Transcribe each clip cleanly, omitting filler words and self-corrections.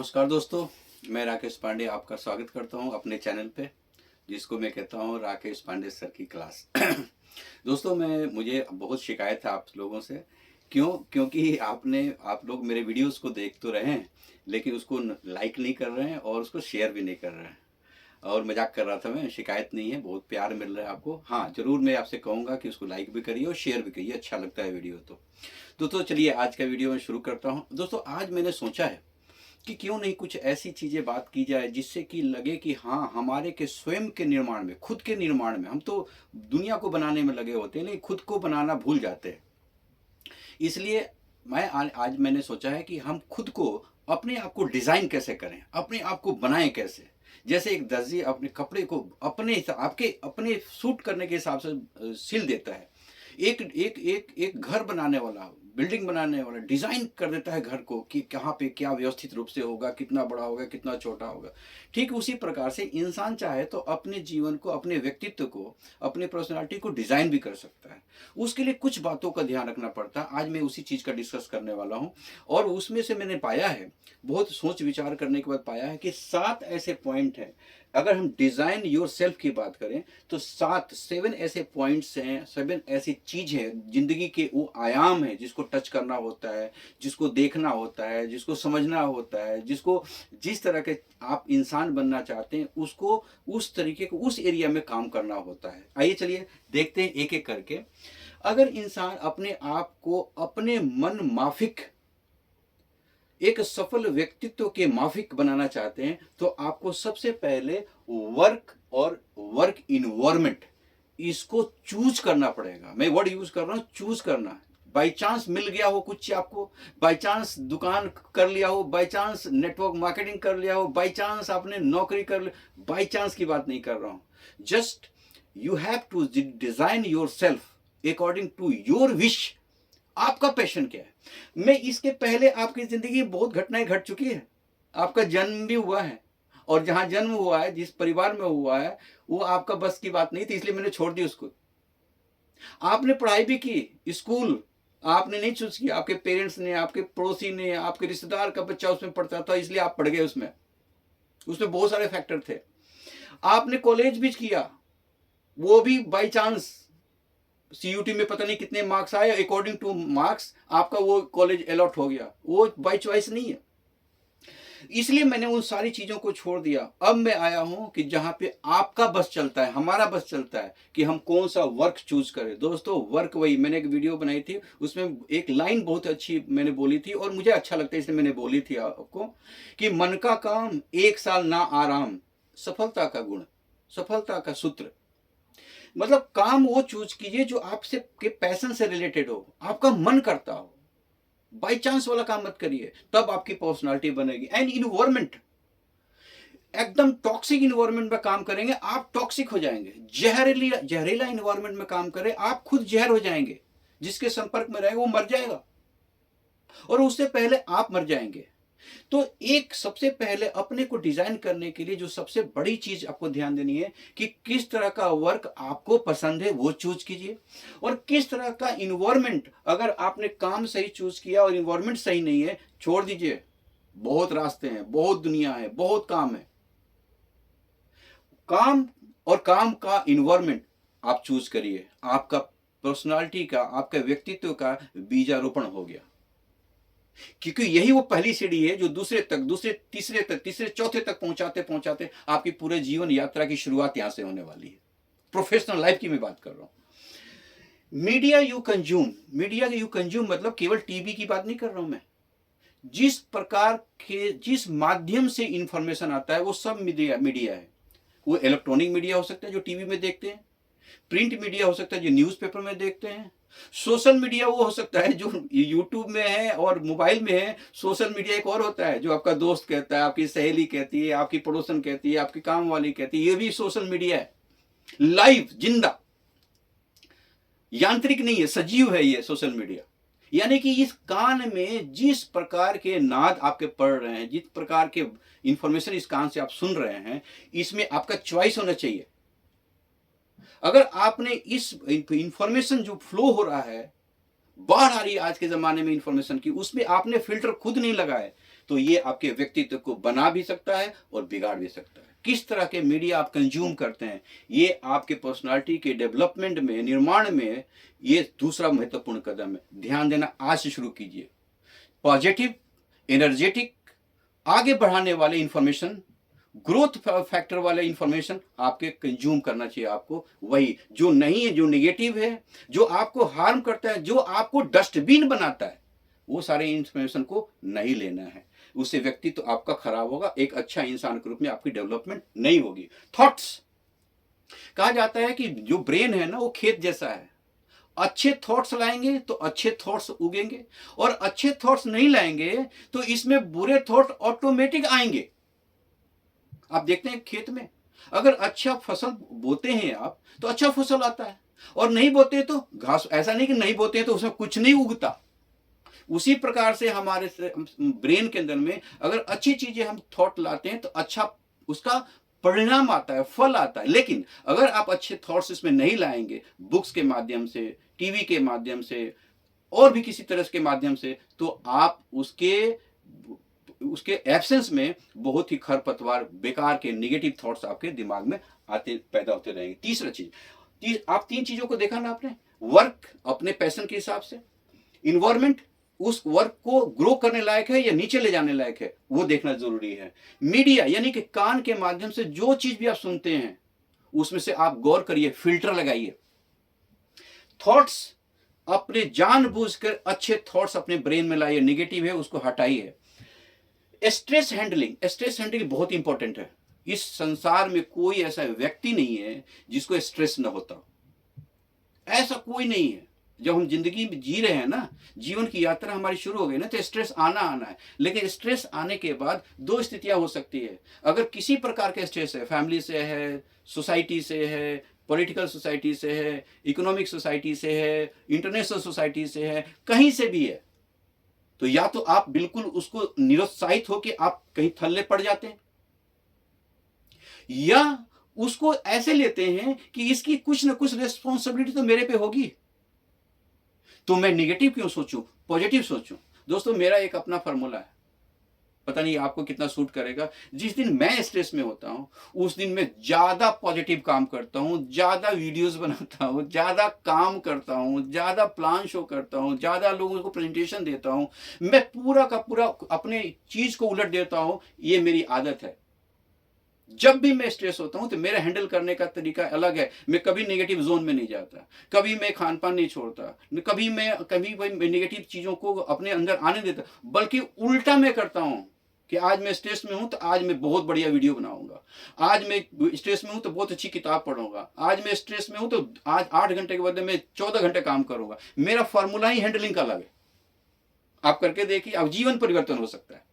नमस्कार दोस्तों, मैं राकेश पांडे आपका स्वागत करता हूं अपने चैनल पे, जिसको मैं कहता हूं राकेश पांडे सर की क्लास। दोस्तों मुझे बहुत शिकायत है आप लोगों से। क्योंकि आप लोग मेरे वीडियोस को देख तो रहे हैं, लेकिन उसको लाइक नहीं कर रहे हैं और उसको शेयर भी नहीं कर रहे हैं। और मजाक कर रहा था मैं, शिकायत नहीं है, बहुत प्यार मिल रहा है आपको। हाँ, ज़रूर मैं आपसे कहूँगा कि उसको लाइक भी करिए और शेयर भी करिए, अच्छा लगता है वीडियो तो चलिए आज का वीडियो मैं शुरू करता हूँ। दोस्तों, आज मैंने सोचा है कि क्यों नहीं कुछ ऐसी चीज़ें बात की जाए जिससे कि लगे कि हाँ, हमारे के स्वयं के निर्माण में, खुद के निर्माण में, हम तो दुनिया को बनाने में लगे होते हैं, लेकिन खुद को बनाना भूल जाते हैं। इसलिए आज मैंने सोचा है कि हम खुद को, अपने आप को डिज़ाइन कैसे करें, अपने आप को बनाएं कैसे। जैसे एक दर्जी अपने कपड़े को आपके अपने सूट करने के हिसाब से सिल देता है। एक घर बनाने वाला, बिल्डिंग बनाने वाला डिज़ाइन कर देता है घर को कि कहाँ पे क्या व्यवस्थित रूप से होगा, कितना बड़ा होगा, कितना छोटा होगा। ठीक उसी प्रकार से इंसान चाहे तो अपने जीवन को, अपने व्यक्तित्व को, अपने पर्सनालिटी को डिज़ाइन भी कर सकता है। उसके लिए कुछ बातों का ध्यान रखना पड़ता है। आज मैं उसी चीज़ का डिस्कस करने वाला हूँ और उसमें से मैंने पाया है, बहुत सोच विचार करने के बाद पाया है कि 7 ऐसे पॉइंट हैं। अगर हम डिज़ाइन योरसेल्फ की बात करें तो 7 ऐसे पॉइंट्स हैं, 7 ऐसी चीज़ है, ज़िंदगी के वो आयाम हैं जिसको टच करना होता है, जिसको देखना होता है, जिसको समझना होता है, जिसको जिस तरह के आप इंसान बनना चाहते हैं उसको उस तरीके को उस एरिया में काम करना होता है। आइए चलिए देखते हैं एक-एक करके। अगर इंसान अपने आप को अपने मन माफिक एक सफल व्यक्तित्व के माफिक बनाना चाहते हैं तो आपको सबसे पहले वर्क और वर्क इन्वायरमेंट, इसको चूज करना पड़ेगा। मैं वर्ड यूज कर रहा हूं, चूज करना। बाई चांस मिल गया हो कुछ आपको, बाई चांस दुकान कर लिया हो, बाई चांस नेटवर्क मार्केटिंग कर लिया हो, बाई चांस आपने नौकरी कर ली, बाई चांस की बात नहीं कर रहा हूं। Just you have to design yourself according to your wish. आपका पैशन क्या है। मैं इसके पहले आपकी जिंदगी में बहुत घटनाएं घट चुकी है। आपका जन्म भी हुआ है और जहां जन्म हुआ है, जिस परिवार में हुआ है, वो आपका बस की बात नहीं थी, इसलिए मैंने छोड़ दी उसको। आपने पढ़ाई भी की, स्कूल आपने नहीं चूज किया, आपके पेरेंट्स ने, आपके पड़ोसी ने, आपके रिश्तेदार का बच्चा उसमें पढ़ता था इसलिए आप पढ़ गए उसमें उसमें बहुत सारे फैक्टर थे। आपने कॉलेज भी किया, वो भी बाई चांस सीयूटी में पता नहीं कितने मार्क्स आए, अकॉर्डिंग टू मार्क्स आपका वो कॉलेज अलॉट हो गया, वो बाय चॉइस नहीं है। इसलिए मैंने उन सारी चीजों को छोड़ दिया। अब मैं आया हूं कि जहां पे आपका बस चलता है, हमारा बस चलता है कि हम कौन सा वर्क चूज करें। दोस्तों, वर्क, वही मैंने एक वीडियो बनाई थी, उसमें एक लाइन बहुत अच्छी मैंने बोली थी और मुझे अच्छा लगता है इसलिए मैंने बोली थी आपको कि मन का काम 1 साल ना आराम, सफलता का गुण, सफलता का सूत्र। मतलब काम वो चूज कीजिए जो आपसे के पैशन से रिलेटेड हो, आपका मन करता हो। बाई चांस वाला काम मत करिए, तब आपकी पर्सनालिटी बनेगी। एंड इन्वायरमेंट, एकदम टॉक्सिक इन्वायरमेंट में काम करेंगे आप टॉक्सिक हो जाएंगे। जहरीला इन्वायरमेंट में काम करें आप खुद जहर हो जाएंगे। जिसके संपर्क में रहेगा वो मर जाएगा और उससे पहले आप मर जाएंगे। तो एक सबसे पहले अपने को डिजाइन करने के लिए जो सबसे बड़ी चीज आपको ध्यान देनी है कि किस तरह का वर्क आपको पसंद है वो चूज कीजिए और किस तरह का इन्वायरमेंट। अगर आपने काम सही चूज किया और इन्वायरमेंट सही नहीं है, छोड़ दीजिए। बहुत रास्ते हैं, बहुत दुनिया है, बहुत काम है। काम और काम का इन्वायरमेंट आप चूज करिए। आपका पर्सनालिटी का, आपका व्यक्तित्व का बीजारोपण हो गया। क्योंकि यही वो पहली सीढ़ी है जो दूसरे तक, दूसरे तीसरे तक, तीसरे चौथे तक पहुंचाते पहुंचाते आपकी पूरे जीवन यात्रा की शुरुआत यहां से होने वाली है। प्रोफेशनल लाइफ की मैं बात कर रहा हूं। मीडिया यू कंज्यूम मतलब केवल टीवी की बात नहीं कर रहा हूं मैं। जिस प्रकार के, जिस माध्यम से इंफॉर्मेशन आता है वो सब मीडिया है। वो इलेक्ट्रॉनिक मीडिया हो सकता है जो टीवी में देखते हैं, प्रिंट मीडिया हो सकता है जो न्यूज़पेपर में देखते हैं, सोशल मीडिया वो हो सकता है जो यूट्यूब में है और मोबाइल में है। सोशल मीडिया एक और होता है जो आपका दोस्त कहता है, आपकी सहेली कहती है, आपकी पड़ोसन कहती है, आपकी काम वाली कहती है, ये भी सोशल मीडिया है। लाइव, जिंदा, यांत्रिक नहीं है, सजीव है ये सोशल मीडिया। यानी कि इस कान में जिस प्रकार के नाद आपके पड़ रहे हैं, जिस प्रकार के इंफॉर्मेशन इस कान से आप सुन रहे हैं, इसमें आपका चॉइस होना चाहिए। अगर आपने इस इंफॉर्मेशन जो फ्लो हो रहा है, बाढ़ आ रही है आज के जमाने में इंफॉर्मेशन की, उसमें आपने फिल्टर खुद नहीं लगाए, तो ये आपके व्यक्तित्व को बना भी सकता है और बिगाड़ भी सकता है। किस तरह के मीडिया आप कंज्यूम करते हैं, ये आपके पर्सनालिटी के डेवलपमेंट में, निर्माण में, ये दूसरा महत्वपूर्ण कदम है। ध्यान देना आज से शुरू कीजिए। पॉजिटिव, एनर्जेटिक, आगे बढ़ाने वाले इंफॉर्मेशन, ग्रोथ फैक्टर वाले इंफॉर्मेशन आपके कंज्यूम करना चाहिए आपको। वही जो नहीं है, जो नेगेटिव है, जो आपको हार्म करता है, जो आपको डस्टबिन बनाता है, वो सारे इंफॉर्मेशन को नहीं लेना है। उससे व्यक्तित्व तो आपका खराब होगा, एक अच्छा इंसान के रूप में आपकी डेवलपमेंट नहीं होगी। थॉट्स, कहा जाता है कि जो ब्रेन है ना, वो खेत जैसा है। अच्छे थॉट्स लाएंगे तो अच्छे थॉट्स उगेंगे, और अच्छे थॉट्स नहीं लाएंगे तो इसमें बुरे थॉट ऑटोमेटिक आएंगे। आप देखते हैं खेत में, अगर अच्छा फसल बोते हैं आप तो अच्छा फसल आता है, और नहीं बोते तो घास। ऐसा नहीं कि नहीं बोते हैं तो उसमें कुछ नहीं उगता। उसी प्रकार से हमारे ब्रेन के अंदर में अगर अच्छी चीजें हम थॉट लाते हैं तो अच्छा उसका परिणाम आता है, फल आता है। लेकिन अगर आप अच्छे थॉट्स इसमें नहीं लाएंगे, बुक्स के माध्यम से, टीवी के माध्यम से, और भी किसी तरह के माध्यम से, तो आप उसके एब्सेंस में बहुत ही खरपतवार, बेकार के नेगेटिव थॉट्स आपके दिमाग में आते पैदा होते रहेंगे। तीसरा चीज, आप 3 चीजों को देखा ना आपने, वर्क अपने पैशन के हिसाब से, इन्वायरमेंट उस वर्क को ग्रो करने लायक है या नीचे ले जाने लायक है, वो देखना जरूरी है। मीडिया यानी कि कान के माध्यम से जो चीज भी आप सुनते हैं उसमें से आप गौर करिए, फिल्टर लगाइए। थॉट्स अपने जानबूझकर अच्छे थॉट्स अपने ब्रेन में लाइए, नेगेटिव है उसको हटाइए। स्ट्रेस हैंडलिंग बहुत इंपॉर्टेंट है। इस संसार में कोई ऐसा व्यक्ति नहीं है जिसको स्ट्रेस न होता, ऐसा कोई नहीं है। जब हम जिंदगी में जी रहे हैं ना, जीवन की यात्रा हमारी शुरू हो गई ना, तो स्ट्रेस आना है। लेकिन स्ट्रेस आने के बाद 2 स्थितियां हो सकती है। अगर किसी प्रकार का स्ट्रेस है, फैमिली से है, सोसाइटी से है, पॉलिटिकल सोसाइटी से है, इकोनॉमिक सोसाइटी से है, इंटरनेशनल सोसाइटी से है, कहीं से भी है, तो या तो आप बिल्कुल उसको निरुत्साहित हो कि आप कहीं थल्ले पड़ जाते हैं, या उसको ऐसे लेते हैं कि इसकी कुछ ना कुछ रिस्पॉन्सिबिलिटी तो मेरे पे होगी, तो मैं निगेटिव क्यों सोचूं, पॉजिटिव सोचूं। दोस्तों, मेरा एक अपना फॉर्मूला है, पता नहीं आपको कितना सूट करेगा। जिस दिन मैं स्ट्रेस में होता हूं उस दिन मैं ज्यादा पॉजिटिव काम करता हूं, ज्यादा वीडियोस बनाता हूं, ज्यादा काम करता हूं, ज्यादा प्लान शो करता हूं, ज्यादा लोगों को प्रेजेंटेशन देता हूं, मैं पूरा का पूरा अपने चीज को उलट देता हूं। ये मेरी आदत है। जब भी मैं स्ट्रेस होता हूं तो मेरा हैंडल करने का तरीका अलग है। मैं कभी नेगेटिव जोन में नहीं जाता, कभी मैं खान पान नहीं छोड़ता, कभी मैं नेगेटिव चीजों को अपने अंदर आने देता, बल्कि उल्टा मैं करता हूं कि आज मैं स्ट्रेस में हूं तो आज मैं बहुत बढ़िया वीडियो बनाऊंगा, आज मैं स्ट्रेस में हूं तो बहुत अच्छी किताब पढ़ूंगा, आज मैं स्ट्रेस में हूं तो आज 8 घंटे के बदले में 14 घंटे काम करूंगा। मेरा फॉर्मूला ही हैंडलिंग का अलग है। आप करके देखिए, आप जीवन परिवर्तन हो सकता है।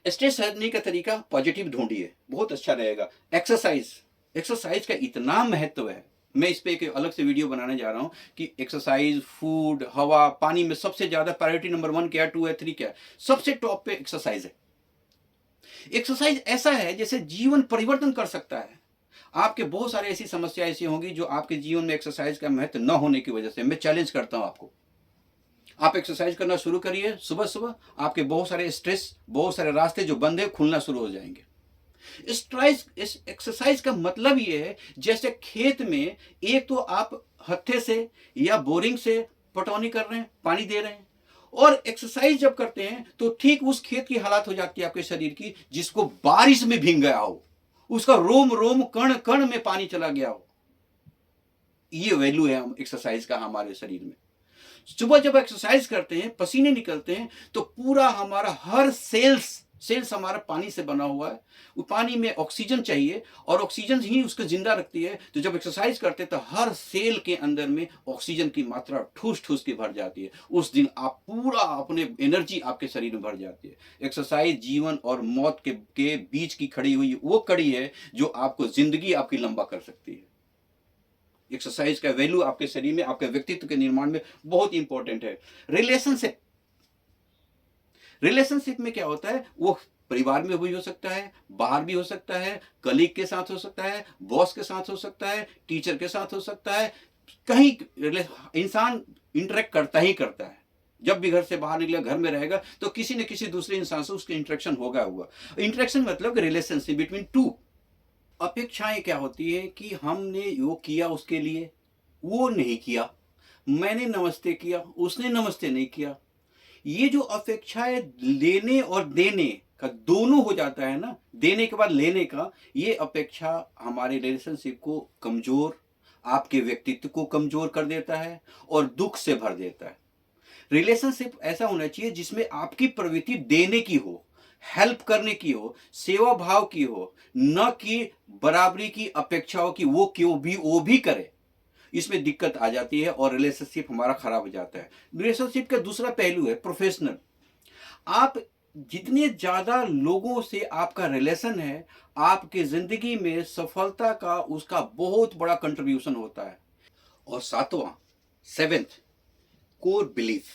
स्ट्रेस हटने का तरीका पॉजिटिव ढूंढिए, बहुत अच्छा रहेगा। एक्सरसाइज का इतना महत्व है, मैं इस पे एक अलग से वीडियो बनाने जा रहा हूं कि एक्सरसाइज, फूड, हवा, पानी में सबसे ज्यादा प्रायोरिटी नंबर 1 क्या है, 2 है, 3 क्या है, सबसे टॉप पे एक्सरसाइज है। एक्सरसाइज ऐसा है जैसे जीवन परिवर्तन कर सकता है। आपके बहुत सारे ऐसी समस्या ऐसी होंगी जो आपके जीवन में एक्सरसाइज का महत्व न होने की वजह से। मैं चैलेंज करता हूं आपको, आप एक्सरसाइज करना शुरू करिए सुबह सुबह, आपके बहुत सारे स्ट्रेस, बहुत सारे रास्ते जो बंद है खुलना शुरू हो जाएंगे। इस एक्सरसाइज का मतलब ये है जैसे खेत में एक तो आप हत्थे से या बोरिंग से पटौनी कर रहे हैं, पानी दे रहे हैं, और एक्सरसाइज जब करते हैं तो ठीक उस खेत की हालत हो जाती है आपके शरीर की जिसको बारिश में भीग गया हो, उसका रोम रोम कण कण में पानी चला गया हो। ये वैल्यू है एक्सरसाइज का हमारे शरीर में। सुबह जब एक्सरसाइज करते हैं, पसीने निकलते हैं, तो पूरा हमारा हर सेल्स हमारा पानी से बना हुआ है। वो पानी में ऑक्सीजन चाहिए और ऑक्सीजन ही उसको जिंदा रखती है। तो जब एक्सरसाइज करते हैं तो हर सेल के अंदर में ऑक्सीजन की मात्रा ठूस ठूस के भर जाती है। उस दिन आप पूरा अपने एनर्जी आपके शरीर में भर जाती है। एक्सरसाइज जीवन और मौत के बीच की खड़ी हुई वो कड़ी है जो आपको जिंदगी आपकी लंबा कर सकती है। एक्सरसाइज का वैल्यू आपके शरीर में, आपके व्यक्तित्व के निर्माण में बहुत इंपॉर्टेंट है। रिलेशनशिप में क्या होता है, वो परिवार में भी हो सकता है, बाहर भी हो सकता है, कलीग के साथ हो सकता है, बॉस के साथ हो सकता है, टीचर के साथ हो सकता है। कहीं इंसान इंटरेक्ट करता ही करता है। जब भी घर से बाहर निकलेगा, घर में रहेगा, तो किसी न किसी दूसरे इंसान से उसकी इंटरेक्शन होगा हुआ। इंटरेक्शन मतलब रिलेशनशिप बिटवीन टू। अपेक्षाएं क्या होती है कि हमने वो किया उसके लिए, वो नहीं किया, मैंने नमस्ते किया, उसने नमस्ते नहीं किया। ये जो अपेक्षाएं लेने और देने का दोनों हो जाता है ना, देने के बाद लेने का, ये अपेक्षा हमारे रिलेशनशिप को कमजोर, आपके व्यक्तित्व को कमजोर कर देता है और दुख से भर देता है। रिलेशनशिप ऐसा होना चाहिए जिसमें आपकी प्रवृत्ति देने की हो, हेल्प करने की हो, सेवा भाव की हो, न कि बराबरी की अपेक्षाओं की, वो भी करे। इसमें दिक्कत आ जाती है और रिलेशनशिप हमारा खराब हो जाता है। रिलेशनशिप का दूसरा पहलू है प्रोफेशनल। आप जितने ज्यादा लोगों से आपका रिलेशन है, आपकी जिंदगी में सफलता का उसका बहुत बड़ा कंट्रीब्यूशन होता है। और सातवां, सेवेंथ, कोर बिलीफ।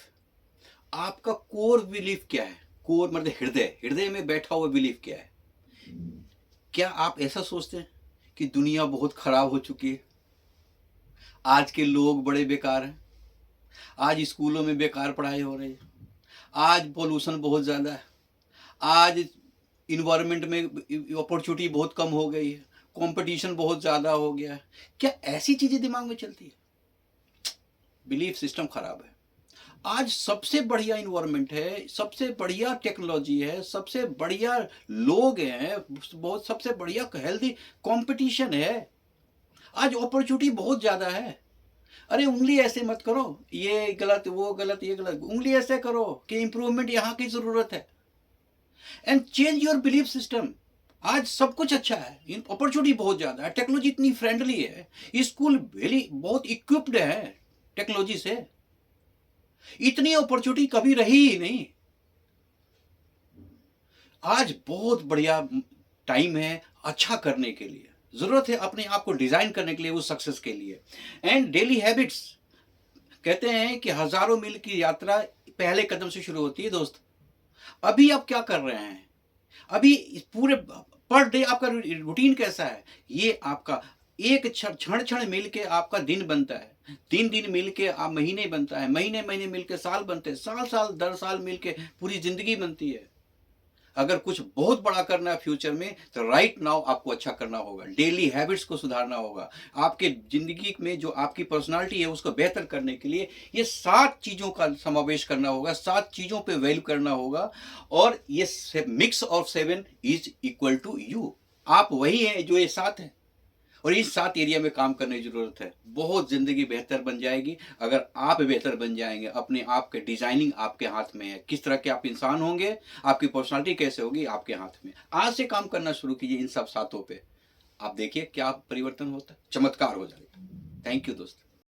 आपका कोर बिलीफ क्या है? कोर मतलब हृदय, हृदय में बैठा हुआ बिलीफ क्या है? क्या आप ऐसा सोचते हैं कि दुनिया बहुत खराब हो चुकी है, आज के लोग बड़े बेकार हैं, आज स्कूलों में बेकार पढ़ाई हो रही है, आज पोल्यूशन बहुत ज़्यादा है, आज इन्वायरमेंट में अपॉर्चुनिटी बहुत कम हो गई है, कंपटीशन बहुत ज़्यादा हो गया है? क्या ऐसी चीज़ें दिमाग में चलती है? बिलीफ सिस्टम खराब है। आज सबसे बढ़िया इन्वायरमेंट है, सबसे बढ़िया टेक्नोलॉजी है, सबसे बढ़िया लोग हैं, बहुत सबसे बढ़िया हेल्दी कंपटीशन है। आज अपॉर्चुनिटी बहुत ज़्यादा है। अरे उंगली ऐसे मत करो, ये गलत, वो गलत, ये गलत। उंगली ऐसे करो कि इंप्रूवमेंट यहाँ की ज़रूरत है। And change your belief system. आज सब कुछ अच्छा है, अपॉर्चुनिटी बहुत ज़्यादा है, टेक्नोलॉजी इतनी फ्रेंडली है, स्कूल वेरी बहुत इक्विप्ड है टेक्नोलॉजी से। इतनी अपॉर्चुनिटी कभी रही ही नहीं। आज बहुत बढ़िया टाइम है अच्छा करने के लिए। ज़रूरत है अपने आप को डिज़ाइन करने के लिए, वो सक्सेस के लिए। And daily habits. कहते हैं कि हज़ारों मील की यात्रा पहले कदम से शुरू होती है दोस्त। अभी आप क्या कर रहे हैं? अभी इस पूरे पर डे आपका रूटीन कैसा है? ये आपका एक क्षण क्षण मिल के आपका दिन बनता है, दिन दिन मिल के आप महीने बनता है, महीने महीने मिल के साल बनते हैं, साल साल दर साल मिल के पूरी जिंदगी बनती है। अगर कुछ बहुत बड़ा करना है फ्यूचर में, तो राइट नाउ आपको अच्छा करना होगा, डेली हैबिट्स को सुधारना होगा। आपके जिंदगी में जो आपकी पर्सनालिटी है उसको बेहतर करने के लिए ये 7 चीज़ों का समावेश करना होगा, 7 चीज़ों पे वैल्यू करना होगा। और ये mix of 7 is equal to you. आप वही हैं जो ये 7 हैं, और इस 7 एरिया में काम करने की ज़रूरत है। बहुत ज़िंदगी बेहतर बन जाएगी अगर आप बेहतर बन जाएंगे। अपने आप के डिज़ाइनिंग आपके हाथ में है, किस तरह के आप इंसान होंगे, आपकी पर्सनालिटी कैसे होगी, आपके हाथ में। आज से काम करना शुरू कीजिए इन सब 7 पे, आप देखिए क्या परिवर्तन होता है, चमत्कार हो जाएगा। थैंक यू दोस्त।